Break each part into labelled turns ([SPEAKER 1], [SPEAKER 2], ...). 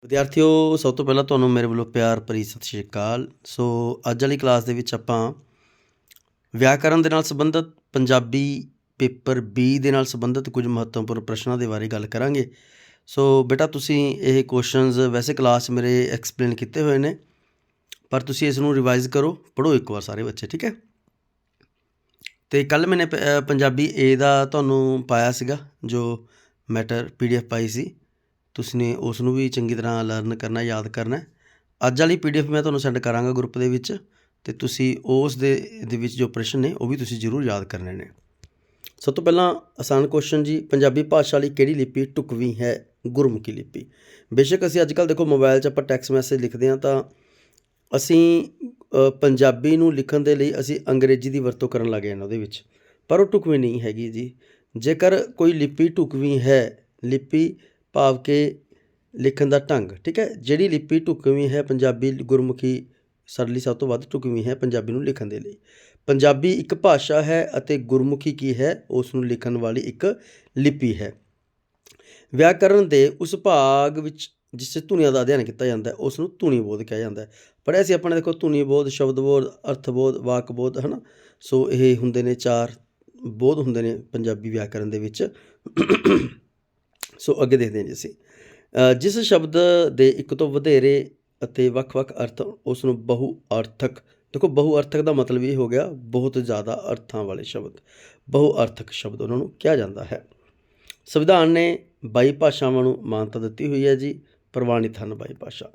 [SPEAKER 1] ਵਿਦਿਆਰਥੀਓ, ਸਭ ਤੋਂ ਪਹਿਲਾਂ ਤੁਹਾਨੂੰ ਮੇਰੇ ਵੱਲੋਂ ਪਿਆਰ ਭਰੀ ਸਤਿ ਸ਼੍ਰੀ ਅਕਾਲ। ਸੋ ਅੱਜ ਵਾਲੀ ਕਲਾਸ ਦੇ ਵਿੱਚ ਆਪਾਂ ਵਿਆਕਰਨ ਦੇ ਨਾਲ ਸੰਬੰਧਿਤ ਪੰਜਾਬੀ ਪੇਪਰ ਬੀ ਦੇ ਨਾਲ ਸੰਬੰਧਿਤ ਕੁਝ ਮਹੱਤਵਪੂਰਨ ਪ੍ਰਸ਼ਨਾਂ ਦੇ ਬਾਰੇ ਗੱਲ ਕਰਾਂਗੇ। ਸੋ ਬੇਟਾ, ਤੁਸੀਂ ਇਹ ਕੁਐਸਚਨਸ ਵੈਸੇ ਕਲਾਸ 'ਚ ਮੇਰੇ ਐਕਸਪਲੇਨ ਕੀਤੇ ਹੋਏ ਨੇ, ਪਰ ਤੁਸੀਂ ਇਸ ਨੂੰ ਰਿਵਾਈਜ਼ ਕਰੋ, ਪੜ੍ਹੋ ਇੱਕ ਵਾਰ ਸਾਰੇ ਬੱਚੇ, ਠੀਕ ਹੈ। ਅਤੇ ਕੱਲ੍ਹ ਮੈਨੇ ਪੰਜਾਬੀ ਏ ਦਾ ਤੁਹਾਨੂੰ ਪਾਇਆ ਸੀਗਾ, ਜੋ ਮੈਟਰ PDF ਪਾਈ ਸੀ। ਤੁਸੀਂ ਨੇ ਉਸ ਨੂੰ ਵੀ ਚੰਗੀ ਤਰ੍ਹਾਂ ਲਰਨ ਕਰਨਾ, ਯਾਦ ਕਰਨਾ। ਅੱਜ ਵਾਲੀ PDF ਮੈਂ ਤੁਹਾਨੂੰ ਸੈਂਡ ਕਰਾਂਗਾ ਗਰੁੱਪ ਦੇ ਵਿੱਚ, ਅਤੇ ਤੁਸੀਂ ਉਸ ਦੇ ਵਿੱਚ ਜੋ ਪ੍ਰਸ਼ਨ ਨੇ ਉਹ ਵੀ ਤੁਸੀਂ ਜ਼ਰੂਰ ਯਾਦ ਕਰਨੇ ਨੇ। ਸਭ ਤੋਂ ਪਹਿਲਾਂ ਆਸਾਨ ਕੁਐਸਚਨ ਜੀ, ਪੰਜਾਬੀ ਭਾਸ਼ਾ ਲਈ ਕਿਹੜੀ ਲਿਪੀ ਢੁਕਵੀਂ ਹੈ? ਗੁਰਮੁਖੀ ਲਿਪੀ। ਬੇਸ਼ੱਕ ਅਸੀਂ ਅੱਜ ਕੱਲ੍ਹ ਦੇਖੋ ਮੋਬਾਇਲ 'ਚ ਆਪਾਂ ਟੈਕਸਟ ਮੈਸੇਜ ਲਿਖਦੇ ਹਾਂ, ਤਾਂ ਅਸੀਂ ਪੰਜਾਬੀ ਨੂੰ ਲਿਖਣ ਦੇ ਲਈ ਅਸੀਂ ਅੰਗਰੇਜ਼ੀ ਦੀ ਵਰਤੋਂ ਕਰਨ ਲੱਗ ਜਾਂਦੇ ਉਹਦੇ ਵਿੱਚ, ਪਰ ਉਹ ਢੁਕਵੀਂ ਨਹੀਂ ਹੈਗੀ ਜੀ। ਜੇਕਰ ਕੋਈ ਲਿਪੀ ਢੁਕਵੀਂ ਹੈ, ਲਿਪੀ ਭਾਵ ਕਿ ਲਿਖਣ ਦਾ ਢੰਗ, ਠੀਕ ਹੈ, ਜਿਹੜੀ ਲਿਪੀ ਢੁਕਵੀਂ ਹੈ ਪੰਜਾਬੀ ਗੁਰਮੁਖੀ ਸਰਲੀ ਸਭ ਤੋਂ ਵੱਧ ਢੁਕਵੀਂ ਹੈ ਪੰਜਾਬੀ ਨੂੰ ਲਿਖਣ ਦੇ ਲਈ। ਪੰਜਾਬੀ ਇੱਕ ਭਾਸ਼ਾ ਹੈ ਅਤੇ ਗੁਰਮੁਖੀ ਕੀ ਹੈ? ਉਸ ਨੂੰ ਲਿਖਣ ਵਾਲੀ ਇੱਕ ਲਿਪੀ ਹੈ। ਵਿਆਕਰਨ ਦੇ ਉਸ ਭਾਗ ਵਿੱਚ ਜਿਸ 'ਚ ਧੁਨੀਆਂ ਦਾ ਅਧਿਐਨ ਕੀਤਾ ਜਾਂਦਾ ਹੈ ਉਸ ਨੂੰ ਧੁਨੀ ਬੋਧ ਕਿਹਾ ਜਾਂਦਾ ਹੈ। ਪੜ੍ਹਿਆ ਸੀ ਆਪਾਂ ਨੇ, ਦੇਖੋ, ਧੁਨੀ ਬੋਧ, ਸ਼ਬਦ ਬੋਧ, ਅਰਥ ਬੋਧ, ਵਾਕ ਬੋਧ, ਹੈ ਨਾ। ਸੋ ਇਹ ਹੁੰਦੇ ਨੇ 4 ਬੋਧ ਹੁੰਦੇ ਨੇ ਪੰਜਾਬੀ ਵਿਆਕਰਨ ਦੇ ਵਿੱਚ। ਸੋ ਅੱਗੇ ਦੇਖਦੇ ਹਾਂ ਜੀ ਅਸੀਂ, ਜਿਸ ਸ਼ਬਦ ਦੇ ਇੱਕ ਤੋਂ ਵਧੇਰੇ ਅਤੇ ਵੱਖ-ਵੱਖ ਅਰਥ ਉਸ ਨੂੰ ਬਹੁ ਅਰਥਕ, ਦੇਖੋ ਬਹੁ ਅਰਥਕ ਦਾ ਮਤਲਬ ਇਹ ਹੋ ਗਿਆ ਬਹੁਤ ਜ਼ਿਆਦਾ ਅਰਥਾਂ ਵਾਲੇ ਸ਼ਬਦ, ਬਹੁ ਅਰਥਕ ਸ਼ਬਦ ਉਹਨਾਂ ਨੂੰ ਕਿਹਾ ਜਾਂਦਾ ਹੈ। ਸੰਵਿਧਾਨ ਨੇ 22 ਭਾਸ਼ਾਵਾਂ ਨੂੰ ਮਾਨਤਾ ਦਿੱਤੀ ਹੋਈ ਹੈ ਜੀ, ਪ੍ਰਵਾਨਿਤ ਹਨ 22 ਭਾਸ਼ਾ।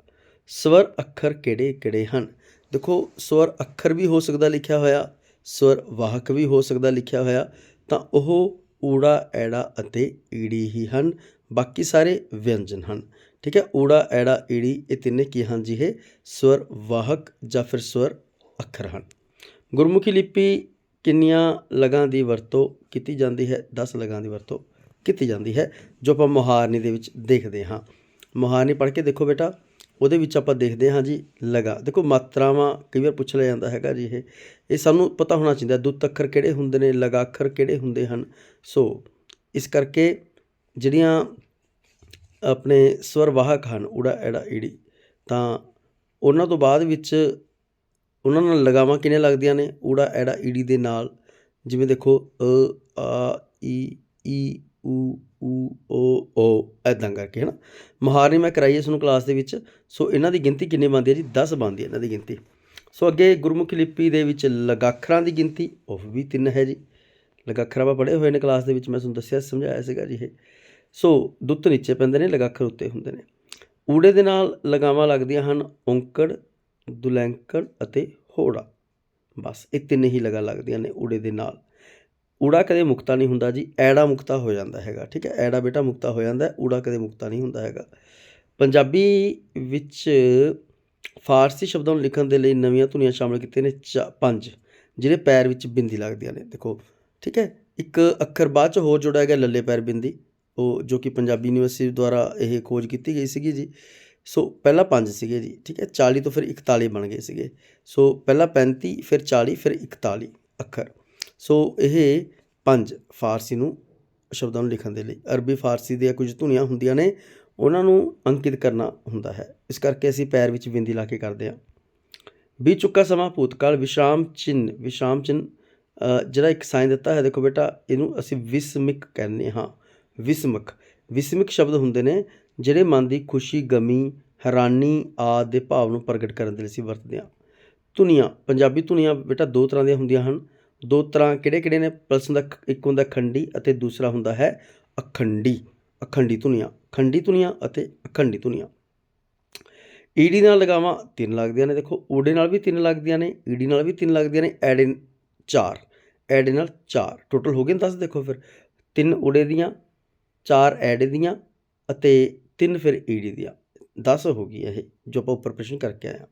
[SPEAKER 1] ਸਵਰ ਅੱਖਰ ਕਿਹੜੇ ਕਿਹੜੇ ਹਨ? ਦੇਖੋ, ਸਵਰ ਅੱਖਰ ਵੀ ਹੋ ਸਕਦਾ ਲਿਖਿਆ ਹੋਇਆ, ਸਵਰ ਵਾਹਕ ਵੀ ਹੋ ਸਕਦਾ ਲਿਖਿਆ ਹੋਇਆ, ਤਾਂ ਉਹ ਊੜਾ, ਐੜਾ ਅਤੇ ਈੜੀ ਹੀ ਹਨ। ਬਾਕੀ ਸਾਰੇ ਵਿਅੰਜਨ ਹਨ, ਠੀਕ ਹੈ। ਊੜਾ, ਐੜਾ, ਈੜੀ ਇਹ ਤਿੰਨੇ ਕੀ ਹਨ ਜੀ? ਇਹ ਸਵਰ ਵਾਹਕ ਜਾਂ ਫਿਰ ਸਵਰ ਅੱਖਰ ਹਨ। ਗੁਰਮੁਖੀ ਲਿਪੀ ਕਿੰਨੀਆਂ ਲਗਾਂ ਦੀ ਵਰਤੋਂ ਕੀਤੀ ਜਾਂਦੀ ਹੈ? 10 ਲਗਾਂ ਦੀ ਵਰਤੋਂ ਕੀਤੀ ਜਾਂਦੀ ਹੈ, ਜੋ ਆਪਾਂ ਮੁਹਾਰਨੀ ਦੇ ਵਿੱਚ ਦੇਖਦੇ ਹਾਂ। ਮੁਹਾਰਨੀ ਪੜ੍ਹ ਕੇ ਦੇਖੋ ਬੇਟਾ, ਉਹਦੇ ਵਿੱਚ ਆਪਾਂ ਦੇਖਦੇ ਹਾਂ ਜੀ ਲਗਾ। ਦੇਖੋ, ਮਾਤਰਾਵਾਂ ਕਈ ਵਾਰ ਪੁੱਛ ਲਿਆ ਜਾਂਦਾ ਹੈਗਾ ਜੀ, ਇਹ ਸਾਨੂੰ ਪਤਾ ਹੋਣਾ ਚਾਹੀਦਾ। ਦੁੱਤ ਅੱਖਰ ਕਿਹੜੇ ਹੁੰਦੇ ਨੇ, ਲਗਾ ਅੱਖਰ ਕਿਹੜੇ ਹੁੰਦੇ ਹਨ। ਸੋ ਇਸ ਕਰਕੇ ਜਿਹੜੀਆਂ ਆਪਣੇ ਸਵਰ ਵਾਹਕ ਹਨ, ਊੜਾ, ਐੜਾ, ਈੜੀ, ਤਾਂ ਉਹਨਾਂ ਤੋਂ ਬਾਅਦ ਵਿੱਚ ਉਹਨਾਂ ਨਾਲ ਲਗਾਵਾਂ ਕਿੰਨੀਆਂ ਲੱਗਦੀਆਂ ਨੇ? ਊੜਾ, ਐੜਾ, ਈੜੀ ਦੇ ਨਾਲ, ਜਿਵੇਂ ਦੇਖੋ ਅ, ਆ, ਈ, ਊ, ਓ, ਇੱਦਾਂ ਕਰਕੇ, ਹੈ ਨਾ। ਮੁਹਾਰਨੀ ਮੈਂ ਕਰਾਈ ਇਸ ਨੂੰ ਕਲਾਸ ਦੇ ਵਿੱਚ। ਸੋ ਇਹਨਾਂ ਦੀ ਗਿਣਤੀ ਕਿੰਨੀ ਬਣਦੀ ਹੈ ਜੀ? 10 ਬਣਦੀ ਹੈ ਇਹਨਾਂ ਦੀ ਗਿਣਤੀ। ਸੋ ਅੱਗੇ ਗੁਰਮੁਖੀ ਲਿਪੀ ਦੇ ਵਿੱਚ ਲਗਾਖਰਾਂ ਦੀ ਗਿਣਤੀ ਉਹ ਵੀ 3 ਹੈ ਜੀ। ਲਗਾਖਰ ਆਪਾਂ ਪੜ੍ਹੇ ਹੋਏ ਨੇ ਕਲਾਸ ਦੇ ਵਿੱਚ, ਮੈਂ ਤੁਹਾਨੂੰ ਦੱਸਿਆ ਸਮਝਾਇਆ ਸੀਗਾ ਜੀ ਇਹ। ਸੋ ਦੁੱਤ ਨੀਚੇ ਪੈਂਦੇ ਨੇ, ਲਗਾਖਰ ਉੱਤੇ ਹੁੰਦੇ ਨੇ। ਊੜੇ ਦੇ ਨਾਲ ਲਗਾਵਾਂ ਲੱਗਦੀਆਂ ਹਨ ਔਂਕੜ, ਦੁਲੈਂਕੜ ਅਤੇ ਹੋੜਾ। ਬਸ ਇਹ 3 ਹੀ ਲਗਾ ਲੱਗਦੀਆਂ ਨੇ ਊੜੇ ਦੇ ਨਾਲ। ਊੜਾ ਕਦੇ ਮੁਕਤਾ ਨਹੀਂ ਹੁੰਦਾ ਜੀ, ਐੜਾ ਮੁਕਤਾ ਹੋ ਜਾਂਦਾ ਹੈਗਾ, ਠੀਕ ਹੈ। ਐੜਾ ਬੇਟਾ ਮੁਕਤਾ ਹੋ ਜਾਂਦਾ, ਊੜਾ ਕਦੇ ਮੁਕਤਾ ਨਹੀਂ ਹੁੰਦਾ ਹੈਗਾ। ਪੰਜਾਬੀ ਵਿੱਚ ਫਾਰਸੀ ਸ਼ਬਦਾਂ ਨੂੰ ਲਿਖਣ ਦੇ ਲਈ ਨਵੀਆਂ ਧੁਨੀਆਂ ਸ਼ਾਮਿਲ ਕੀਤੀਆਂ ਨੇ 5, ਜਿਹੜੇ ਪੈਰ ਵਿੱਚ ਬਿੰਦੀ ਲੱਗਦੀਆਂ ਨੇ, ਦੇਖੋ, ਠੀਕ ਹੈ। ਇੱਕ ਅੱਖਰ ਬਾਅਦ 'ਚ ਹੋਰ ਜੁੜਿਆ ਗਿਆ, ਲੱਲੇ ਪੈਰ ਬਿੰਦੀ, ਉਹ ਜੋ ਕਿ ਪੰਜਾਬੀ ਯੂਨੀਵਰਸਿਟੀ ਦੁਆਰਾ ਇਹ ਖੋਜ ਕੀਤੀ ਗਈ ਸੀਗੀ ਜੀ। ਸੋ ਪਹਿਲਾਂ 5 ਸੀਗੇ ਜੀ, ਠੀਕ ਹੈ। 40 ਤੋਂ ਫਿਰ 41 ਬਣ ਗਏ ਸੀਗੇ। ਸੋ ਪਹਿਲਾਂ 35, ਫਿਰ 40, ਫਿਰ 41 ਅੱਖਰ। ਸੋ ਇਹ 5 ਫਾਰਸੀ ਨੂੰ ਸ਼ਬਦਾਂ ਨੂੰ ਲਿਖਣ ਦੇ ਲਈ। ਅਰਬੀ ਫਾਰਸੀ ਦੀਆਂ ਕੁਝ ਧੁਨੀਆਂ ਹੁੰਦੀਆਂ ਨੇ, ਉਹਨਾਂ ਨੂੰ ਅੰਕਿਤ ਕਰਨਾ ਹੁੰਦਾ ਹੈ, ਇਸ ਕਰਕੇ ਅਸੀਂ ਪੈਰ ਵਿੱਚ ਬਿੰਦੀ ਲਾ ਕੇ ਕਰਦੇ ਹਾਂ। ਬੀਤ ਚੁੱਕਾ ਸਮਾਂ ਭੂਤਕਾਲ। ਵਿਸ਼ਰਾਮ ਚਿੰਨ੍ਹ, ਵਿਸ਼ਰਾਮ ਚਿੰਨ੍ਹ ਜਿਹੜਾ ਇੱਕ ਸਾਈਨ ਦਿੱਤਾ ਹੈ, ਦੇਖੋ ਬੇਟਾ, ਇਹਨੂੰ ਅਸੀਂ ਵਿਸਮਿਕ ਕਹਿੰਦੇ ਹਾਂ। ਵਿਸਮਿਕ ਸ਼ਬਦ ਹੁੰਦੇ ਨੇ ਜਿਹੜੇ ਮਨ ਦੀ ਖੁਸ਼ੀ, ਗਮੀ, ਹੈਰਾਨੀ ਆਦਿ ਦੇ ਭਾਵ ਨੂੰ ਪ੍ਰਗਟ ਕਰਨ ਦੇ ਲਈ ਅਸੀਂ ਵਰਤਦੇ ਹਾਂ। ਧੁਨੀਆਂ, ਪੰਜਾਬੀ ਧੁਨੀਆਂ ਬੇਟਾ 2 ਤਰ੍ਹਾਂ ਦੀਆਂ ਹੁੰਦੀਆਂ ਹਨ। 2 ਤਰ੍ਹਾਂ ਕਿਹੜੇ ਨੇ? ਪ੍ਰਸ਼ਨ ਦਾ ਇੱਕ ਹੁੰਦਾ ਖੰਡੀ ਅਤੇ ਦੂਸਰਾ ਹੁੰਦਾ ਹੈ ਅਖੰਡੀ। ਅਖੰਡੀ ਧੁਨੀਆਂ, ਖੰਡੀ ਧੁਨੀਆਂ ਅਤੇ ਅਖੰਡੀ ਧੁਨੀਆਂ। ਈੜੀ ਨਾਲ ਲਗਾਵਾਂ 3 ਲੱਗਦੀਆਂ ਨੇ, ਦੇਖੋ, ਊੜੇ ਨਾਲ ਵੀ 3 ਲੱਗਦੀਆਂ ਨੇ, ਈੜੀ ਨਾਲ ਵੀ 3 ਲੱਗਦੀਆਂ ਨੇ, ਐੜੇ 4, ਐੜੇ ਨਾਲ 4, ਟੋਟਲ ਹੋ ਗਏ 10। ਦੇਖੋ ਫਿਰ 3 ਊੜੇ ਦੀਆਂ, 4 ਐੜੇ ਦੀਆਂ ਅਤੇ 3 ਫਿਰ ਈੜੀ ਦੀਆਂ, 10 ਹੋ ਗਈ ਇਹ ਜੋ ਆਪਾਂ ਉੱਪਰ ਪ੍ਰਸ਼ਨ ਕਰਕੇ ਆਏ ਹਾਂ।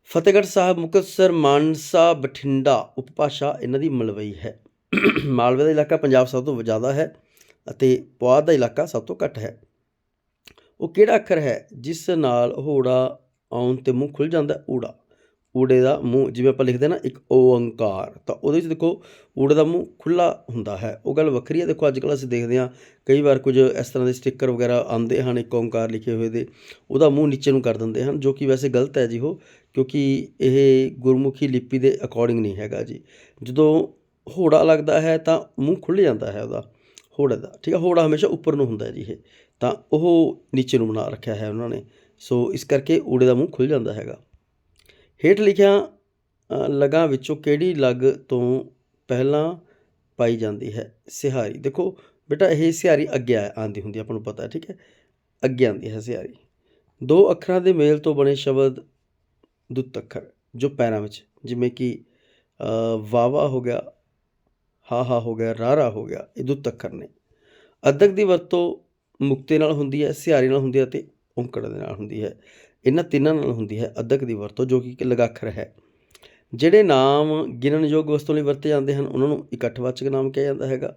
[SPEAKER 1] ਫਤਿਹਗੜ੍ਹ ਸਾਹਿਬ, ਮੁਕਤਸਰ, ਮਾਨਸਾ, ਬਠਿੰਡਾ ਉਪਭਾਸ਼ਾ ਇਹਨਾਂ ਦੀ ਮਲਵਈ ਹੈ। ਮਾਲਵੇ ਦਾ ਇਲਾਕਾ ਪੰਜਾਬ ਸਭ ਤੋਂ ਜ਼ਿਆਦਾ ਹੈ ਅਤੇ ਪੁਆਧ ਦਾ ਇਲਾਕਾ ਸਭ ਤੋਂ ਘੱਟ ਹੈ। ਉਹ ਕਿਹੜਾ ਅੱਖਰ ਹੈ ਜਿਸ ਨਾਲ ਹੋੜਾ ਆਉਣ 'ਤੇ ਮੂੰਹ ਖੁੱਲ੍ਹ ਜਾਂਦਾ? ਊੜਾ। ਊੜੇ ਦਾ ਮੂੰਹ, ਜਿਵੇਂ ਆਪਾਂ ਲਿਖਦੇ ਨਾ ਇੱਕ ਓਅੰਕਾਰ, ਤਾਂ ਉਹਦੇ ਵਿੱਚ ਦੇਖੋ ਊੜੇ ਦਾ ਮੂੰਹ ਖੁੱਲ੍ਹਾ ਹੁੰਦਾ ਹੈ, ਉਹ ਗੱਲ ਵੱਖਰੀ ਹੈ। ਦੇਖੋ ਅੱਜ ਕੱਲ੍ਹ ਅਸੀਂ ਦੇਖਦੇ ਹਾਂ ਕਈ ਵਾਰ ਕੁਝ ਇਸ ਤਰ੍ਹਾਂ ਦੇ ਸਟਿੱਕਰ ਵਗੈਰਾ ਆਉਂਦੇ ਹਨ ਇੱਕ ਓਂਕਾਰ ਲਿਖੇ ਹੋਏ ਦੇ, ਉਹਦਾ ਮੂੰਹ ਨੀਚੇ ਨੂੰ ਕਰ ਦਿੰਦੇ ਹਨ, ਜੋ ਕਿ ਵੈਸੇ ਗਲਤ ਹੈ ਜੀ ਉਹ, ਕਿਉਂਕਿ ਇਹ ਗੁਰਮੁਖੀ ਲਿਪੀ ਦੇ ਅਕੋਰਡਿੰਗ ਨਹੀਂ ਹੈਗਾ ਜੀ। ਜਦੋਂ ਹੋੜਾ ਲੱਗਦਾ ਹੈ ਤਾਂ ਮੂੰਹ ਖੁੱਲ੍ਹ ਜਾਂਦਾ ਹੈ ਉਹਦਾ, ਹੋੜੇ ਦਾ, ਠੀਕ ਹੈ। ਹੋੜਾ ਹਮੇਸ਼ਾ ਉੱਪਰ ਨੂੰ ਹੁੰਦਾ ਜੀ ਇਹ, ਤਾਂ ਉਹ ਨੀਚੇ ਨੂੰ ਬਣਾ ਰੱਖਿਆ ਹੈ ਉਹਨਾਂ ਨੇ, ਸੋ ਇਸ ਕਰਕੇ ਊੜੇ ਦਾ ਮੂੰਹ ਖੁੱਲ੍ਹ ਜਾਂਦਾ ਹੈਗਾ। ਹੇਠ ਲਿਖਿਆ ਲਗਾਂ ਵਿੱਚੋਂ ਕਿਹੜੀ ਲਗ ਤੋਂ ਪਹਿਲਾਂ ਪਾਈ ਜਾਂਦੀ ਹੈ? ਸਿਹਾਰੀ। ਦੇਖੋ ਬੇਟਾ ਇਹ ਸਿਹਾਰੀ ਅੱਗੇ ਆਉਂਦੀ ਹੁੰਦੀ ਆਪਾਂ ਨੂੰ ਪਤਾ, ਠੀਕ ਹੈ, ਅੱਗੇ ਆਉਂਦੀ ਹੈ ਸਿਹਾਰੀ। ਦੋ ਅੱਖਰਾਂ ਦੇ ਮੇਲ ਤੋਂ ਬਣੇ ਸ਼ਬਦ ਦੁੱਤ ਅੱਖਰ ਜੋ ਪੈਰਾਂ ਵਿੱਚ, ਜਿਵੇਂ ਕਿ ਵਾਵਾ ਹੋ ਗਿਆ, ਹਾ ਹੋ ਗਿਆ, ਰਾਰਾ ਹੋ ਗਿਆ, ਇਹ ਦੁੱਤ ਅੱਖਰ ਨੇ। ਅੱਧਕ ਦੀ ਵਰਤੋਂ ਮੁਕਤੇ ਨਾਲ ਹੁੰਦੀ ਹੈ, ਸਿਹਾਰੀ ਨਾਲ ਹੁੰਦੀ ਹੈ ਅਤੇ ਔਂਕੜ ਦੇ ਨਾਲ ਹੁੰਦੀ ਹੈ। ਇਹਨਾਂ ਤਿੰਨਾਂ ਨਾਲ ਹੁੰਦੀ ਹੈ ਅੱਧਕ ਦੀ ਵਰਤੋਂ, ਜੋ ਕਿ ਇੱਕ ਲਗਾਖਰ ਹੈ। ਜਿਹੜੇ ਨਾਮ ਗਿਣਨਯੋਗ ਵਸਤੂਆਂ ਲਈ ਵਰਤੇ ਜਾਂਦੇ ਹਨ ਉਹਨਾਂ ਨੂੰ ਇਕੱਠਵਾਚਕ ਨਾਮ ਕਿਹਾ ਜਾਂਦਾ ਹੈਗਾ।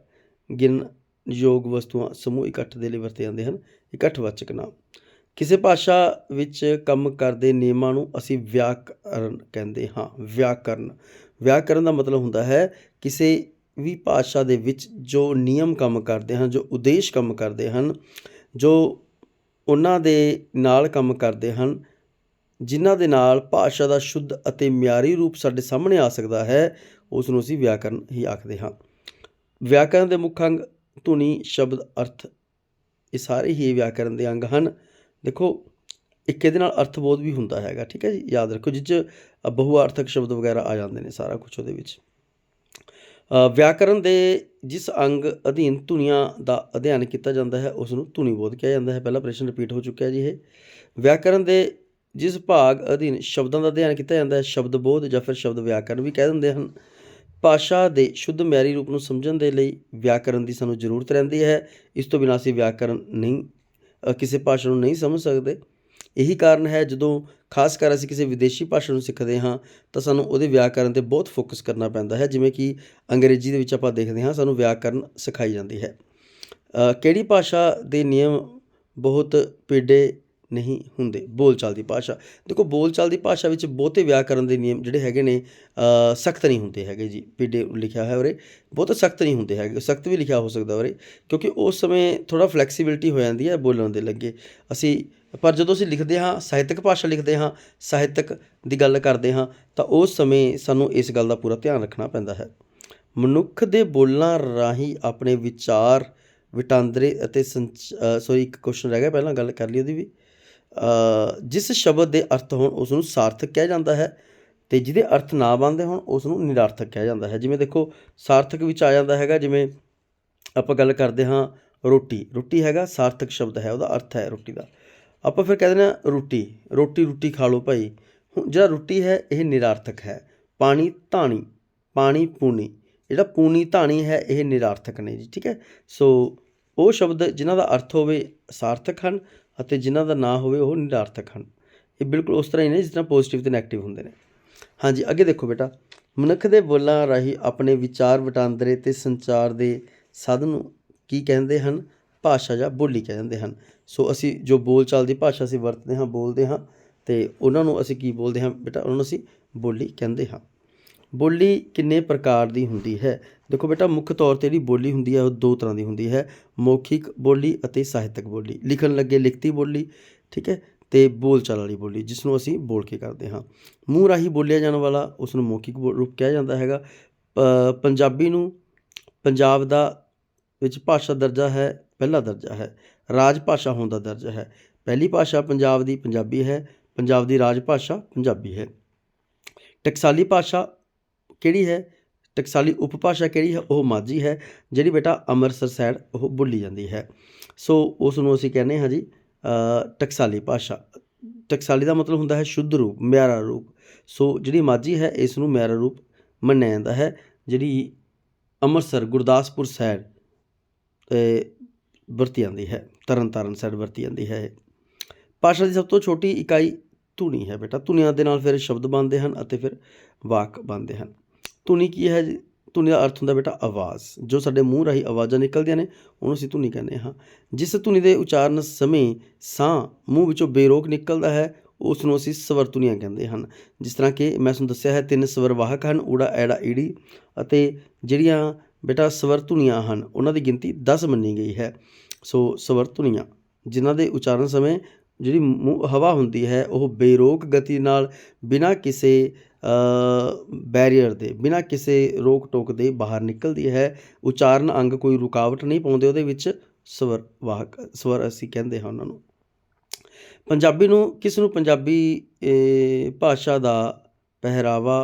[SPEAKER 1] ਗਿਣਨਯੋਗ ਵਸਤੂਆਂ ਸਮੂਹ ਇਕੱਠ ਦੇ ਲਈ ਵਰਤੇ ਜਾਂਦੇ ਹਨ ਇਕੱਠਵਾਚਕ ਨਾਮ। ਕਿਸੇ ਭਾਸ਼ਾ ਵਿੱਚ ਕੰਮ ਕਰਦੇ ਨਿਯਮਾਂ ਨੂੰ ਅਸੀਂ ਵਿਆਕਰਨ ਕਹਿੰਦੇ ਹਾਂ। ਵਿਆਕਰਨ ਦਾ ਮਤਲਬ ਹੁੰਦਾ ਹੈ ਕਿਸੇ ਵੀ ਭਾਸ਼ਾ ਦੇ ਵਿੱਚ ਜੋ ਨਿਯਮ ਕੰਮ ਕਰਦੇ ਹਨ, ਜੋ ਉਦੇਸ਼ ਕੰਮ ਕਰਦੇ ਹਨ, ਜੋ ਉਹਨਾਂ ਦੇ ਨਾਲ ਕੰਮ ਕਰਦੇ ਹਨ, ਜਿਨ੍ਹਾਂ ਦੇ ਨਾਲ ਭਾਸ਼ਾ ਦਾ ਸ਼ੁੱਧ ਅਤੇ ਮਿਆਰੀ ਰੂਪ ਸਾਡੇ ਸਾਹਮਣੇ ਆ ਸਕਦਾ ਹੈ, ਉਸ ਨੂੰ ਅਸੀਂ ਵਿਆਕਰਨ ਹੀ ਆਖਦੇ ਹਾਂ। ਵਿਆਕਰਨ ਦੇ ਮੁੱਖ ਅੰਗ ਧੁਨੀ, ਸ਼ਬਦ, ਅਰਥ, ਇਹ ਸਾਰੇ ਹੀ ਵਿਆਕਰਨ ਦੇ ਅੰਗ ਹਨ। ਦੇਖੋ ਇੱਕ ਇਹਦੇ ਨਾਲ ਅਰਥਬੋਧ ਵੀ ਹੁੰਦਾ ਹੈਗਾ, ਠੀਕ ਹੈ ਜੀ, ਯਾਦ ਰੱਖੋ, ਜਿਸ 'ਚ ਬਹੁਆਰਥਕ ਸ਼ਬਦ ਵਗੈਰਾ ਆ ਜਾਂਦੇ ਨੇ, ਸਾਰਾ ਕੁਛ ਉਹਦੇ ਵਿੱਚ। ਵਿਆਕਰਨ ਦੇ ਜਿਸ ਅੰਗ ਅਧੀਨ ਧੁਨੀਆਂ ਦਾ ਅਧਿਐਨ ਕੀਤਾ ਜਾਂਦਾ ਹੈ ਉਸ ਨੂੰ ਧੁਨੀਬੋਧ ਕਿਹਾ ਜਾਂਦਾ ਹੈ। ਪਹਿਲਾ ਪ੍ਰਸ਼ਨ ਰਿਪੀਟ ਹੋ ਚੁੱਕਿਆ ਜੀ ਇਹ। ਵਿਆਕਰਨ ਦੇ ਜਿਸ ਭਾਗ ਅਧੀਨ ਸ਼ਬਦਾਂ ਦਾ ਅਧਿਐਨ ਕੀਤਾ ਜਾਂਦਾ ਹੈ ਸ਼ਬਦਬੋਧ ਜਾਂ ਫਿਰ ਸ਼ਬਦ ਵਿਆਕਰਨ ਵੀ ਕਹਿ ਦਿੰਦੇ ਹਨ। ਭਾਸ਼ਾ ਦੇ ਸ਼ੁੱਧ ਮਿਆਰੀ ਰੂਪ ਨੂੰ ਸਮਝਣ ਦੇ ਲਈ ਵਿਆਕਰਨ ਦੀ ਸਾਨੂੰ ਜ਼ਰੂਰਤ ਰਹਿੰਦੀ ਹੈ। ਇਸ ਤੋਂ ਬਿਨਾਂ ਅਸੀਂ ਵਿਆਕਰਨ ਨਹੀਂ, ਕਿਸੇ ਭਾਸ਼ਾ ਨੂੰ ਨਹੀਂ ਸਮਝ ਸਕਦੇ। ਇਹੀ ਕਾਰਨ ਹੈ ਜਦੋਂ ਖਾਸ ਕਰ ਅਸੀਂ ਕਿਸੇ ਵਿਦੇਸ਼ੀ ਭਾਸ਼ਾ ਨੂੰ ਸਿੱਖਦੇ ਹਾਂ ਤਾਂ ਸਾਨੂੰ ਉਹਦੇ ਵਿਆਕਰਨ 'ਤੇ ਬਹੁਤ ਫੋਕਸ ਕਰਨਾ ਪੈਂਦਾ ਹੈ। ਜਿਵੇਂ ਕਿ ਅੰਗਰੇਜ਼ੀ ਦੇ ਵਿੱਚ ਆਪਾਂ ਦੇਖਦੇ ਹਾਂ ਸਾਨੂੰ ਵਿਆਕਰਨ ਸਿਖਾਈ ਜਾਂਦੀ ਹੈ। ਕਿਹੜੀ ਭਾਸ਼ਾ ਦੇ ਨਿਯਮ ਬਹੁਤ ਪੇਡੇ ਨਹੀਂ ਹੁੰਦੇ? ਬੋਲਚਾਲ ਦੀ ਭਾਸ਼ਾ। ਦੇਖੋ ਬੋਲਚਾਲ ਦੀ ਭਾਸ਼ਾ ਵਿੱਚ ਬਹੁਤੇ ਵਿਆਕਰਨ ਦੇ ਨਿਯਮ ਜਿਹੜੇ ਹੈਗੇ ਨੇ ਸਖਤ ਨਹੀਂ ਹੁੰਦੇ ਹੈਗੇ ਜੀ। ਪੇਡੇ ਲਿਖਿਆ ਹੋਇਆ ਉਰੇ, ਬਹੁਤ ਸਖਤ ਨਹੀਂ ਹੁੰਦੇ ਹੈਗੇ, ਸਖਤ ਵੀ ਲਿਖਿਆ ਹੋ ਸਕਦਾ ਉਰੇ, ਕਿਉਂਕਿ ਉਸ ਸਮੇਂ ਥੋੜ੍ਹਾ ਫਲੈਕਸੀਬਿਲਿਟੀ ਹੋ ਜਾਂਦੀ ਹੈ ਬੋਲਣ ਦੇ ਲੱਗੇ ਅਸੀਂ। ਪਰ ਜਦੋਂ ਅਸੀਂ ਲਿਖਦੇ ਹਾਂ, ਸਾਹਿਤਕ ਭਾਸ਼ਾ ਲਿਖਦੇ ਹਾਂ, ਸਾਹਿਤਕ ਦੀ ਗੱਲ ਕਰਦੇ ਹਾਂ, ਤਾਂ ਉਸ ਸਮੇਂ ਸਾਨੂੰ ਇਸ ਗੱਲ ਦਾ ਪੂਰਾ ਧਿਆਨ ਰੱਖਣਾ ਪੈਂਦਾ ਹੈ। ਮਨੁੱਖ ਦੇ ਬੋਲਾਂ ਰਾਹੀਂ ਆਪਣੇ ਵਿਚਾਰ ਵਟਾਂਦਰੇ ਅਤੇ ਇੱਕ ਕੁਐਸਚਨ ਰਹਿ ਗਿਆ, ਪਹਿਲਾਂ ਗੱਲ ਕਰ ਲਈ ਉਹਦੀ ਵੀ। ਜਿਸ ਸ਼ਬਦ ਦੇ ਅਰਥ ਹੋਣ ਉਸ ਨੂੰ ਸਾਰਥਕ ਕਿਹਾ ਜਾਂਦਾ ਹੈ ਅਤੇ ਜਿਹਦੇ ਅਰਥ ਨਾ ਬਣਦੇ ਹੋਣ ਉਸ ਨੂੰ ਨਿਰਾਰਥਕ ਕਿਹਾ ਜਾਂਦਾ ਹੈ। ਜਿਵੇਂ ਦੇਖੋ ਸਾਰਥਕ ਵਿੱਚ ਆ ਜਾਂਦਾ ਹੈਗਾ, ਜਿਵੇਂ ਆਪਾਂ ਗੱਲ ਕਰਦੇ ਹਾਂ ਰੋਟੀ ਹੈਗਾ ਸਾਰਥਕ ਸ਼ਬਦ ਹੈ, ਉਹਦਾ ਅਰਥ ਹੈ ਰੋਟੀ ਦਾ। ਆਪਾਂ ਫਿਰ ਕਹਿ ਦਿੰਦੇ ਹਾਂ ਰੋਟੀ ਖਾ ਲਓ ਭਾਈ। ਹੁਣ ਜਿਹੜਾ ਰੋਟੀ ਹੈ ਇਹ ਨਿਰਾਰਥਕ ਹੈ। ਪਾਣੀ ਪੂਣੀ, ਜਿਹੜਾ ਪੂਣੀ ਧਾਣੀ ਹੈ ਇਹ ਨਿਰਾਰਥਕ ਨੇ ਜੀ, ਠੀਕ ਹੈ। ਸੋ ਉਹ ਸ਼ਬਦ ਜਿਨ੍ਹਾਂ ਦਾ ਅਰਥ ਹੋਵੇ ਸਾਰਥਕ ਹਨ ਅਤੇ ਜਿਨ੍ਹਾਂ ਦਾ ਨਾ ਹੋਵੇ ਉਹ ਨਿਰਾਰਥਕ ਹਨ। ਇਹ ਬਿਲਕੁਲ ਉਸ ਤਰ੍ਹਾਂ ਹੀ ਨੇ ਜਿਸ ਤਰ੍ਹਾਂ ਪੋਜ਼ੀਟਿਵ ਅਤੇ ਨੈਗੇਟਿਵ ਹੁੰਦੇ ਨੇ। ਹਾਂਜੀ, ਅੱਗੇ ਦੇਖੋ ਬੇਟਾ, ਮਨੁੱਖ ਦੇ ਬੋਲਾਂ ਰਾਹੀਂ ਆਪਣੇ ਵਿਚਾਰ ਵਟਾਂਦਰੇ ਅਤੇ ਸੰਚਾਰ ਦੇ ਸਾਧਨ ਨੂੰ ਕੀ ਕਹਿੰਦੇ ਹਨ? ਭਾਸ਼ਾ ਜਾਂ ਬੋਲੀ ਕਹਿੰਦੇ ਹਨ। ਸੋ ਅਸੀਂ ਜੋ ਬੋਲਚਾਲ ਦੀ ਭਾਸ਼ਾ ਅਸੀਂ ਵਰਤਦੇ ਹਾਂ, ਬੋਲਦੇ ਹਾਂ, ਅਤੇ ਉਹਨਾਂ ਨੂੰ ਅਸੀਂ ਕੀ ਬੋਲਦੇ ਹਾਂ ਬੇਟਾ? ਉਹਨਾਂ ਨੂੰ ਅਸੀਂ ਬੋਲੀ ਕਹਿੰਦੇ ਹਾਂ। ਬੋਲੀ ਕਿੰਨੇ ਪ੍ਰਕਾਰ ਦੀ ਹੁੰਦੀ ਹੈ? ਦੇਖੋ ਬੇਟਾ ਮੁੱਖ ਤੌਰ 'ਤੇ ਜਿਹੜੀ ਬੋਲੀ ਹੁੰਦੀ ਹੈ ਉਹ ਦੋ ਤਰ੍ਹਾਂ ਦੀ ਹੁੰਦੀ ਹੈ, ਮੌਖਿਕ ਬੋਲੀ ਅਤੇ ਸਾਹਿਤਕ ਬੋਲੀ। ਲਿਖਣ ਲੱਗੇ ਲਿਖਤੀ ਬੋਲੀ, ਠੀਕ ਹੈ, ਅਤੇ ਬੋਲਚਾਲ ਵਾਲੀ ਬੋਲੀ ਜਿਸ ਨੂੰ ਅਸੀਂ ਬੋਲ ਕੇ ਕਰਦੇ ਹਾਂ। ਮੂੰਹ ਰਾਹੀਂ ਬੋਲਿਆ ਜਾਣ ਵਾਲਾ ਉਸ ਨੂੰ ਮੌਖਿਕ ਰੂਪ ਕਿਹਾ ਜਾਂਦਾ ਹੈਗਾ। ਪੰਜਾਬੀ ਨੂੰ ਪੰਜਾਬ ਦਾ ਵਿੱਚ ਭਾਸ਼ਾ ਦਰਜਾ ਹੈ, ਪਹਿਲਾ ਦਰਜਾ ਹੈ। ਰਾਜ ਭਾਸ਼ਾ ਹੋਣ ਦਾ ਦਰਜਾ ਹੈ। ਪਹਿਲੀ ਭਾਸ਼ਾ ਪੰਜਾਬ ਦੀ ਪੰਜਾਬੀ ਹੈ, ਪੰਜਾਬ ਦੀ ਰਾਜ ਭਾਸ਼ਾ ਪੰਜਾਬੀ ਹੈ। ਟਕਸਾਲੀ ਭਾਸ਼ਾ ਕਿਹੜੀ ਹੈ? ਟਕਸਾਲੀ ਉਪਭਾਸ਼ਾ ਕਿਹੜੀ ਹੈ? ਉਹ ਮਾਝੀ ਹੈ, ਜਿਹੜੀ ਬੇਟਾ ਅੰਮ੍ਰਿਤਸਰ ਸਾਈਡ ਉਹ ਬੋਲੀ ਜਾਂਦੀ ਹੈ। ਸੋ ਉਸ ਨੂੰ ਅਸੀਂ ਕਹਿੰਦੇ ਹਾਂ ਜੀ ਟਕਸਾਲੀ ਭਾਸ਼ਾ। ਟਕਸਾਲੀ ਦਾ ਮਤਲਬ ਹੁੰਦਾ ਹੈ ਸ਼ੁੱਧ ਰੂਪ, ਮਿਆਰਾ ਰੂਪ। ਸੋ ਜਿਹੜੀ ਮਾਝੀ ਹੈ ਇਸ ਨੂੰ ਮਿਆਰਾ ਰੂਪ ਮੰਨਿਆ ਜਾਂਦਾ ਹੈ, ਜਿਹੜੀ ਅੰਮ੍ਰਿਤਸਰ ਗੁਰਦਾਸਪੁਰ ਸਾਈਡ ਵਰਤੀ ਜਾਂਦੀ ਹੈ, ਤਰਨਤਾਰਨ ਸਾਈਡ ਵਰਤੀ ਜਾਂਦੀ ਹੈ। ਭਾਸ਼ਾ ਦੀ ਸਭ ਤੋਂ ਛੋਟੀ ਇਕਾਈ ਧੁਨੀ ਹੈ ਬੇਟਾ। ਧੁਨੀਆਂ ਦੇ ਨਾਲ ਫਿਰ ਸ਼ਬਦ ਬਣਦੇ ਹਨ ਅਤੇ ਫਿਰ ਵਾਕ ਬਣਦੇ ਹਨ। ਧੁਨੀ ਕੀ ਹੈ? ਧੁਨੀ ਦਾ ਅਰਥ ਹੁੰਦਾ ਬੇਟਾ ਆਵਾਜ਼, ਜੋ ਸਾਡੇ ਮੂੰਹ ਰਾਹੀਂ ਆਵਾਜ਼ਾਂ ਨਿਕਲਦੀਆਂ ਨੇ ਉਹਨੂੰ ਅਸੀਂ ਧੁਨੀ ਕਹਿੰਦੇ ਹਾਂ। ਜਿਸ ਧੁਨੀ ਦੇ ਉਚਾਰਨ ਸਮੇਂ ਸਾਹ ਮੂੰਹ ਵਿੱਚੋਂ ਬੇਰੋਕ ਨਿਕਲਦਾ ਹੈ ਉਸ ਨੂੰ ਅਸੀਂ ਸਵਰ ਧੁਨੀਆਂ ਕਹਿੰਦੇ ਹਨ। ਜਿਸ ਤਰ੍ਹਾਂ ਕਿ ਮੈਂ ਤੁਹਾਨੂੰ ਦੱਸਿਆ ਹੈ 3 ਸਵਰ ਵਾਹਕ ਹਨ, ਊੜਾ, ਐੜਾ, ਈੜੀ, ਅਤੇ ਜਿਹੜੀਆਂ ਬੇਟਾ ਸਵਰ ਧੁਨੀਆਂ ਹਨ ਉਹਨਾਂ ਦੀ ਗਿਣਤੀ 10 ਮੰਨੀ ਗਈ ਹੈ। ਸੋ ਸਵਰ ਧੁਨੀਆਂ ਜਿਨ੍ਹਾਂ ਦੇ ਉਚਾਰਨ ਸਮੇਂ ਜਿਹੜੀ ਹਵਾ ਹੁੰਦੀ ਹੈ ਉਹ ਬੇਰੋਕ ਗਤੀ ਨਾਲ ਬਿਨਾਂ ਕਿਸੇ ਬੈਰੀਅਰ ਦੇ, ਬਿਨਾਂ ਕਿਸੇ ਰੋਕ ਟੋਕ ਦੇ ਬਾਹਰ ਨਿਕਲਦੀ ਹੈ। ਉਚਾਰਨ ਅੰਗ ਕੋਈ ਰੁਕਾਵਟ ਨਹੀਂ ਪਾਉਂਦੇ ਉਹਦੇ ਵਿੱਚ। ਸਵਰ ਵਾਹਕ ਸਵਰ ਅਸੀਂ ਕਹਿੰਦੇ ਹਾਂ ਉਹਨਾਂ ਨੂੰ। ਪੰਜਾਬੀ ਨੂੰ ਕਿਸ ਨੂੰ ਪੰਜਾਬੀ ਭਾਸ਼ਾ ਦਾ ਪਹਿਰਾਵਾ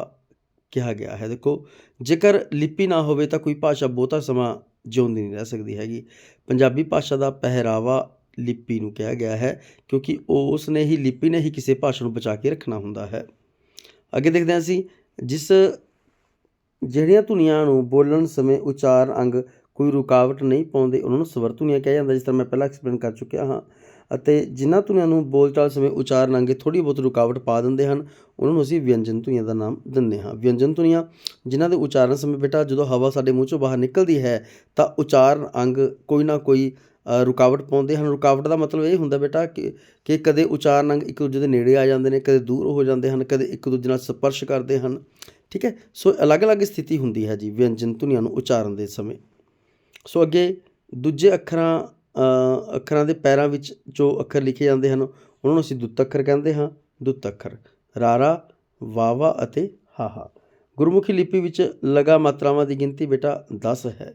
[SPEAKER 1] ਕਿਹਾ ਗਿਆ ਹੈ? ਦੇਖੋ, ਜੇਕਰ ਲਿਪੀ ਨਾ ਹੋਵੇ ਤਾਂ ਕੋਈ ਭਾਸ਼ਾ ਬਹੁਤਾ ਸਮਾਂ ਜਿਉਂਦੀ ਨਹੀਂ ਰਹਿ ਸਕਦੀ ਹੈਗੀ। ਪੰਜਾਬੀ ਭਾਸ਼ਾ ਦਾ ਪਹਿਰਾਵਾ ਲਿਪੀ ਨੂੰ ਕਿਹਾ ਗਿਆ ਹੈ ਕਿਉਂਕਿ ਉਸ ਨੇ ਹੀ, ਲਿਪੀ ਨੇ ਹੀ ਕਿਸੇ ਭਾਸ਼ਾ ਨੂੰ ਬਚਾ ਕੇ ਰੱਖਣਾ ਹੁੰਦਾ ਹੈ। ਅੱਗੇ ਦੇਖਦੇ ਹਾਂ ਅਸੀਂ, ਜਿਹੜੀਆਂ ਧੁਨੀਆਂ ਨੂੰ ਬੋਲਣ ਸਮੇਂ ਉਚਾਰਨ ਅੰਗ ਕੋਈ ਰੁਕਾਵਟ ਨਹੀਂ ਪਾਉਂਦੇ ਉਹਨਾਂ ਨੂੰ ਸਵਰ ਧੁਨੀਆਂ ਕਿਹਾ ਜਾਂਦਾ, ਜਿਸ ਤਰ੍ਹਾਂ ਮੈਂ ਪਹਿਲਾਂ ਐਕਸਪਲੇਨ ਕਰ ਚੁੱਕਿਆ ਹਾਂ। ਅਤੇ ਜਿਨ੍ਹਾਂ ਧੁਨੀਆਂ ਨੂੰ ਬੋਲਚਾਲ ਸਮੇਂ ਉਚਾਰਨ ਅੰਗ ਥੋੜ੍ਹੀ ਬਹੁਤ ਰੁਕਾਵਟ ਪਾ ਦਿੰਦੇ ਹਨ ਉਹਨਾਂ ਨੂੰ ਅਸੀਂ ਵਿਅੰਜਨ ਧੁਨੀਆਂ ਦਾ ਨਾਮ ਦਿੰਦੇ ਹਾਂ। ਵਿਅੰਜਨ ਧੁਨੀਆਂ ਜਿਨ੍ਹਾਂ ਦੇ ਉਚਾਰਨ ਸਮੇਂ ਬੇਟਾ ਜਦੋਂ ਹਵਾ ਸਾਡੇ ਮੂੰਹ 'ਚੋਂ ਬਾਹਰ ਨਿਕਲਦੀ ਹੈ ਤਾਂ ਉਚਾਰਨ ਅੰਗ ਕੋਈ ਨਾ ਕੋਈ ਰੁਕਾਵਟ ਪਾਉਂਦੇ ਹਨ। ਰੁਕਾਵਟ ਦਾ ਮਤਲਬ ਇਹ ਹੁੰਦਾ ਬੇਟਾ ਕਿ ਕਦੇ ਉਚਾਰਨ ਅੰਗ ਇੱਕ ਦੂਜੇ ਦੇ ਨੇੜੇ ਆ ਜਾਂਦੇ ਨੇ, ਕਦੇ ਦੂਰ ਹੋ ਜਾਂਦੇ ਹਨ, ਕਦੇ ਇੱਕ ਦੂਜੇ ਨਾਲ ਸਪਰਸ਼ ਕਰਦੇ ਹਨ। ਠੀਕ ਹੈ, ਸੋ ਅਲੱਗ-ਅਲੱਗ ਸਥਿਤੀ ਹੁੰਦੀ ਹੈ ਜੀ ਵਿਅੰਜਨ ਧੁਨੀਆਂ ਨੂੰ ਉਚਾਰਨ ਦੇ ਸਮੇਂ। ਸੋ ਅੱਗੇ ਦੂਜੇ ਅੱਖਰਾਂ ਦੇ ਪੈਰਾਂ ਵਿੱਚ ਜੋ ਅੱਖਰ ਲਿਖੇ ਜਾਂਦੇ ਹਨ ਉਹਨਾਂ ਨੂੰ ਅਸੀਂ ਦੁੱਤ ਅੱਖਰ ਕਹਿੰਦੇ ਹਾਂ। ਦੁੱਤ ਅੱਖਰ ਰਾਰਾ, ਵਾਵਾ ਅਤੇ ਹਾਹਾ। ਗੁਰਮੁਖੀ ਲਿਪੀ ਵਿੱਚ ਲਗਾ ਮਾਤਰਾਵਾਂ ਦੀ ਗਿਣਤੀ ਬੇਟਾ 10 ਹੈ।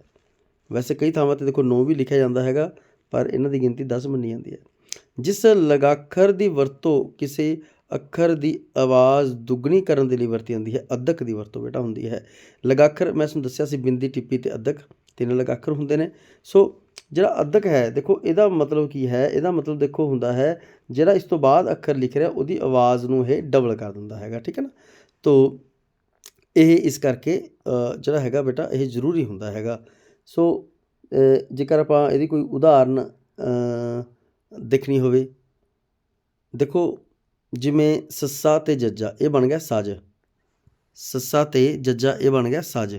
[SPEAKER 1] ਵੈਸੇ ਕਈ ਥਾਵਾਂ 'ਤੇ ਦੇਖੋ 9 ਵੀ ਲਿਖਿਆ ਜਾਂਦਾ ਹੈਗਾ, ਪਰ ਇਹਨਾਂ ਦੀ ਗਿਣਤੀ 10 ਮੰਨੀ ਜਾਂਦੀ ਹੈ। ਜਿਸ ਲਗਾਖਰ ਦੀ ਵਰਤੋਂ ਕਿਸੇ ਅੱਖਰ ਦੀ ਆਵਾਜ਼ ਦੁੱਗਣੀ ਕਰਨ ਦੇ ਲਈ ਵਰਤੀ ਜਾਂਦੀ ਹੈ, ਅੱਧਕ ਦੀ ਵਰਤੋਂ ਬੇਟਾ ਹੁੰਦੀ ਹੈ। ਲਗਾਖਰ ਮੈਂ ਤੁਹਾਨੂੰ ਦੱਸਿਆ ਸੀ ਬਿੰਦੀ, ਟਿੱਪੀ ਅਤੇ ਅੱਧਕ, 3 ਲਗਾਖਰ ਹੁੰਦੇ ਨੇ। ਸੋ ਜਿਹੜਾ ਅੱਧਕ ਹੈ ਦੇਖੋ ਇਹਦਾ ਮਤਲਬ ਕੀ ਹੈ? ਇਹਦਾ ਮਤਲਬ ਦੇਖੋ ਹੁੰਦਾ ਹੈ ਜਿਹੜਾ ਇਸ ਤੋਂ ਬਾਅਦ ਅੱਖਰ ਲਿਖ ਰਿਹਾ ਉਹਦੀ ਆਵਾਜ਼ ਨੂੰ ਇਹ ਡਬਲ ਕਰ ਦਿੰਦਾ ਹੈਗਾ। ਠੀਕ ਹੈ ਨਾ, ਤੋ ਇਹ ਇਸ ਕਰਕੇ ਜਿਹੜਾ ਹੈਗਾ ਬੇਟਾ ਇਹ ਜ਼ਰੂਰੀ ਹੁੰਦਾ ਹੈਗਾ। ਸੋ ਜੇਕਰ ਆਪਾਂ ਇਹਦੀ ਕੋਈ ਉਦਾਹਰਨ ਦੇਖਣੀ ਹੋਵੇ, ਦੇਖੋ ਜਿਵੇਂ ਸੱਸਾ ਅਤੇ ਜੱਜਾ ਇਹ ਬਣ ਗਿਆ ਸੱਜ, ਸੱਸਾ ਅਤੇ ਜੱਜਾ ਇਹ ਬਣ ਗਿਆ ਸੱਜ,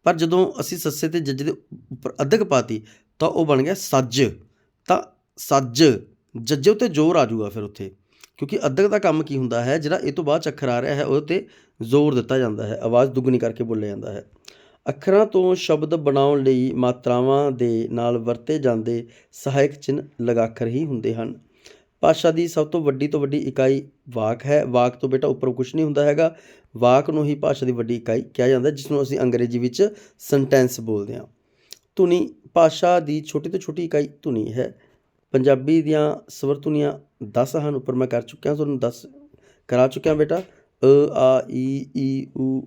[SPEAKER 1] ਪਰ ਜਦੋਂ ਅਸੀਂ ਸੱਸੇ ਅਤੇ ਜੱਜੇ ਦੇ ਉੱਪਰ ਅੱਧਕ ਪਾਤੀ ਤਾਂ ਉਹ ਬਣ ਗਿਆ ਸੱਜ। ਤਾਂ ਸੱਜ, ਜੱਜੇ ਉੱਤੇ ਜ਼ੋਰ ਆ ਜਾਊਗਾ ਫਿਰ ਉੱਥੇ, ਕਿਉਂਕਿ ਅੱਧਕ ਦਾ ਕੰਮ ਕੀ ਹੁੰਦਾ ਹੈ, ਜਿਹੜਾ ਇਹ ਤੋਂ ਬਾਅਦ 'ਚ ਅੱਖਰ ਆ ਰਿਹਾ ਹੈ ਉਹਦੇ 'ਤੇ ਜ਼ੋਰ ਦਿੱਤਾ ਜਾਂਦਾ ਹੈ, ਆਵਾਜ਼ ਦੁੱਗਣੀ ਕਰਕੇ ਬੋਲਿਆ ਜਾਂਦਾ ਹੈ। ਅੱਖਰਾਂ ਤੋਂ ਸ਼ਬਦ ਬਣਾਉਣ ਲਈ ਮਾਤਰਾਵਾਂ ਦੇ ਨਾਲ ਵਰਤੇ ਜਾਂਦੇ ਸਹਾਇਕ ਚਿੰਨ੍ਹ ਲਗਾਖਰ ਹੀ ਹੁੰਦੇ ਹਨ। ਭਾਸ਼ਾ ਦੀ ਸਭ ਤੋਂ ਵੱਡੀ ਇਕਾਈ ਵਾਕ ਹੈ। ਵਾਕ ਤੋਂ ਬੇਟਾ ਉੱਪਰ ਕੁਛ ਨਹੀਂ ਹੁੰਦਾ ਹੈਗਾ। ਵਾਕ ਨੂੰ ਹੀ ਭਾਸ਼ਾ ਦੀ ਵੱਡੀ ਇਕਾਈ ਕਿਹਾ ਜਾਂਦਾ, ਜਿਸ ਨੂੰ ਅਸੀਂ ਅੰਗਰੇਜ਼ੀ ਵਿੱਚ ਸੈਂਟੈਂਸ ਬੋਲਦੇ ਹਾਂ। ਧੁਨੀ ਭਾਸ਼ਾ ਦੀ ਛੋਟੀ ਤੋਂ ਛੋਟੀ ਇਕਾਈ ਧੁਨੀ ਹੈ। ਪੰਜਾਬੀ ਦੀਆਂ ਸਵਰ ਧੁਨੀਆਂ 10 ਹਨ, ਉੱਪਰ ਮੈਂ ਕਰ ਚੁੱਕਿਆ, ਤੁਹਾਨੂੰ 10 ਕਰਾ ਚੁੱਕਿਆ ਬੇਟਾ। ਆ, ਈ, ਊ,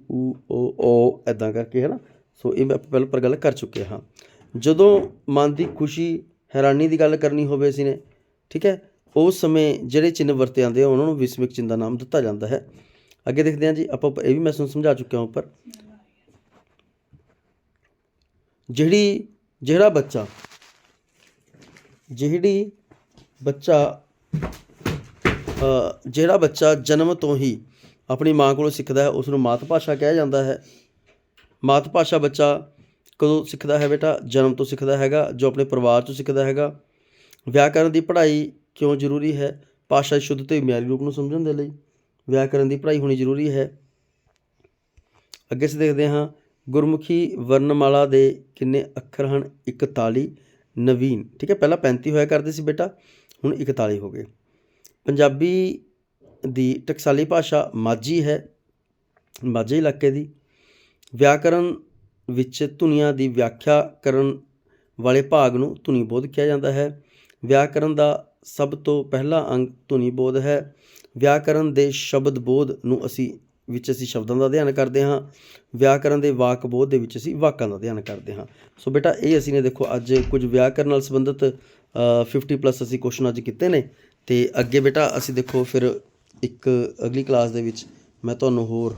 [SPEAKER 1] ਓ ਇੱਦਾਂ ਕਰਕੇ ਹੈ ਨਾ। ਸੋ ਇਹ ਮੈਂ ਪਹਿਲਾਂ ਪਰ ਗੱਲ ਕਰ ਚੁੱਕੇ ਹਾਂ। ਜਦੋਂ ਮਨ ਦੀ ਖੁਸ਼ੀ, ਹੈਰਾਨੀ ਦੀ ਗੱਲ ਕਰਨੀ ਹੋਵੇ ਅਸੀਂ ਨੇ, ਠੀਕ ਹੈ, ਉਸ ਸਮੇਂ ਜਿਹੜੇ ਚਿੰਨ੍ਹ ਵਰਤੇ ਜਾਂਦੇ ਆ ਉਹਨਾਂ ਨੂੰ ਵਿਸਮਿਕ ਚਿੰਨ੍ਹ ਦਾ ਨਾਮ ਦਿੱਤਾ ਜਾਂਦਾ ਹੈ। ਅੱਗੇ ਦੇਖਦੇ ਹਾਂ ਜੀ, ਆਪਾਂ ਇਹ ਵੀ ਮੈਂ ਤੁਹਾਨੂੰ ਸਮਝਾ ਚੁੱਕਿਆ ਉੱਪਰ। ਜਿਹੜਾ ਬੱਚਾ ਜਨਮ ਤੋਂ ਹੀ ਆਪਣੀ ਮਾਂ ਕੋਲੋਂ ਸਿੱਖਦਾ ਹੈ ਉਸ ਨੂੰ ਮਾਤ ਭਾਸ਼ਾ ਕਿਹਾ ਜਾਂਦਾ ਹੈ। ਮਾਤ ਭਾਸ਼ਾ ਬੱਚਾ ਕਦੋਂ ਸਿੱਖਦਾ ਹੈ ਬੇਟਾ? ਜਨਮ ਤੋਂ ਸਿੱਖਦਾ ਹੈਗਾ, ਜੋ ਆਪਣੇ ਪਰਿਵਾਰ 'ਚੋਂ ਸਿੱਖਦਾ ਹੈਗਾ। ਵਿਆਕਰਨ ਦੀ ਪੜ੍ਹਾਈ ਕਿਉਂ ਜ਼ਰੂਰੀ ਹੈ? ਭਾਸ਼ਾ ਦੀ ਸ਼ੁੱਧ ਅਤੇ ਮਿਆਰੀ ਰੂਪ ਨੂੰ ਸਮਝਣ ਦੇ ਲਈ ਵਿਆਕਰਨ ਦੀ ਪੜ੍ਹਾਈ ਹੋਣੀ ਜ਼ਰੂਰੀ ਹੈ। ਅੱਗੇ ਅਸੀਂ ਦੇਖਦੇ ਹਾਂ, ਗੁਰਮੁਖੀ ਵਰਨਮਾਲਾ ਦੇ ਕਿੰਨੇ ਅੱਖਰ ਹਨ? 41 ਨਵੀਨ, ਠੀਕ ਹੈ, ਪਹਿਲਾਂ 35 ਹੋਇਆ ਕਰਦੇ ਸੀ ਬੇਟਾ, ਹੁਣ 41 ਹੋ ਗਏ। ਪੰਜਾਬੀ ਦੀ ਟਕਸਾਲੀ ਭਾਸ਼ਾ ਮਾਝੀ ਹੈ, ਮਾਝੇ ਇਲਾਕੇ ਦੀ। ਵਿਆਕਰਨ ਵਿੱਚ ਧੁਨੀਆਂ ਦੀ ਵਿਆਖਿਆ ਕਰਨ ਵਾਲੇ ਭਾਗ ਨੂੰ ਧੁਨੀ ਬੋਧ ਕਿਹਾ ਜਾਂਦਾ ਹੈ। ਵਿਆਕਰਨ ਦਾ ਸਭ ਤੋਂ ਪਹਿਲਾ ਅੰਗ ਧੁਨੀ ਬੋਧ ਹੈ। ਵਿਆਕਰਨ ਦੇ ਸ਼ਬਦ ਬੋਧ ਨੂੰ ਅਸੀਂ ਸ਼ਬਦਾਂ ਦਾ ਅਧਿਐਨ ਕਰਦੇ ਹਾਂ। ਵਿਆਕਰਨ ਦੇ ਵਾਕ ਬੋਧ ਦੇ ਵਿੱਚ ਅਸੀਂ ਵਾਕਾਂ ਦਾ ਅਧਿਐਨ ਕਰਦੇ ਹਾਂ। ਸੋ ਬੇਟਾ ਇਹ ਅਸੀਂ ਨੇ ਦੇਖੋ ਅੱਜ ਕੁਝ ਵਿਆਕਰਨ ਨਾਲ ਸੰਬੰਧਿਤ 50+ ਅਸੀਂ ਕੁਐਸਚਨ ਅੱਜ ਕੀਤੇ ਨੇ, ਅਤੇ ਅੱਗੇ ਬੇਟਾ ਅਸੀਂ ਦੇਖੋ ਫਿਰ ਇੱਕ ਅਗਲੀ ਕਲਾਸ ਦੇ ਵਿੱਚ ਮੈਂ ਤੁਹਾਨੂੰ ਹੋਰ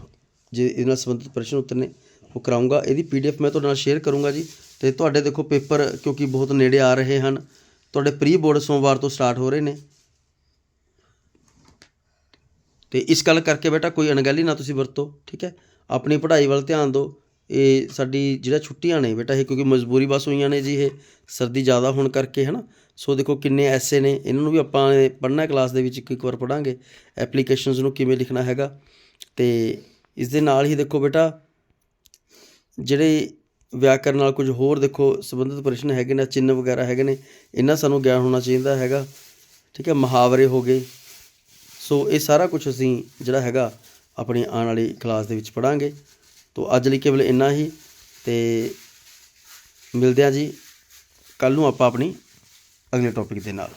[SPEAKER 1] ਜੇ ਇਹਦੇ ਨਾਲ ਸੰਬੰਧਿਤ ਪ੍ਰਸ਼ਨ ਉੱਤਰ ਨੇ ਉਹ ਕਰਾਊਂਗਾ। ਇਹਦੀ PDF ਮੈਂ ਤੁਹਾਡੇ ਨਾਲ ਸ਼ੇਅਰ ਕਰੂੰਗਾ ਜੀ। ਅਤੇ ਤੁਹਾਡੇ ਦੇਖੋ ਪੇਪਰ ਕਿਉਂਕਿ ਬਹੁਤ ਨੇੜੇ ਆ ਰਹੇ ਹਨ, ਤੁਹਾਡੇ ਪ੍ਰੀ ਬੋਰਡ ਸੋਮਵਾਰ ਤੋਂ ਸਟਾਰਟ ਹੋ ਰਹੇ ਨੇ, ਅਤੇ ਇਸ ਗੱਲ ਕਰਕੇ ਬੇਟਾ ਕੋਈ ਅਣਗਹਿਲੀ ਨਾ ਤੁਸੀਂ ਵਰਤੋ, ਠੀਕ ਹੈ। ਆਪਣੀ ਪੜ੍ਹਾਈ ਵੱਲ ਧਿਆਨ ਦਿਓ। ਇਹ ਸਾਡੀ ਜਿਹੜਾ ਛੁੱਟੀਆਂ ਨੇ ਬੇਟਾ ਇਹ ਕਿਉਂਕਿ ਮਜਬੂਰੀ ਬਸ ਹੋਈਆਂ ਨੇ ਜੀ, ਇਹ ਸਰਦੀ ਜ਼ਿਆਦਾ ਹੋਣ ਕਰਕੇ ਹੈ ਨਾ। ਸੋ ਦੇਖੋ ਕਿੰਨੇ ਐਸੇ ਨੇ, ਇਹਨਾਂ ਨੂੰ ਵੀ ਆਪਾਂ ਪੜ੍ਹਨਾ ਕਲਾਸ ਦੇ ਵਿੱਚ ਇੱਕ ਵਾਰ ਪੜ੍ਹਾਂਗੇ, ਐਪਲੀਕੇਸ਼ਨਸ ਨੂੰ ਕਿਵੇਂ ਲਿਖਣਾ ਹੈਗਾ। ਅਤੇ ਇਸ ਦੇ ਨਾਲ ਹੀ ਦੇਖੋ ਬੇਟਾ ਜਿਹੜੇ ਵਿਆਕਰਨ ਨਾਲ ਕੁਝ ਹੋਰ ਦੇਖੋ ਸੰਬੰਧਿਤ ਪ੍ਰਸ਼ਨ ਹੈਗੇ ਨੇ, ਚਿੰਨ੍ਹ ਵਗੈਰਾ ਹੈਗੇ ਨੇ, ਇਹਨਾਂ ਸਾਨੂੰ ਗਿਆਨ ਹੋਣਾ ਚਾਹੀਦਾ ਹੈਗਾ। ਠੀਕ ਹੈ, ਮੁਹਾਵਰੇ ਹੋ ਗਏ। ਸੋ ਇਹ ਸਾਰਾ ਕੁਛ ਅਸੀਂ ਜਿਹੜਾ ਹੈਗਾ ਆਪਣੀ ਆਉਣ ਵਾਲੀ ਕਲਾਸ ਦੇ ਵਿੱਚ ਪੜ੍ਹਾਂਗੇ। ਤੋ ਅੱਜ ਲਈ ਕੇਵਲ ਇੰਨਾ ਹੀ, ਅਤੇ ਮਿਲਦੇ ਹਾਂ ਜੀ ਕੱਲ੍ਹ ਨੂੰ ਆਪਾਂ ਆਪਣੀ ਅਗਲੇ ਟੌਪਿਕ ਦੇ ਨਾਲ।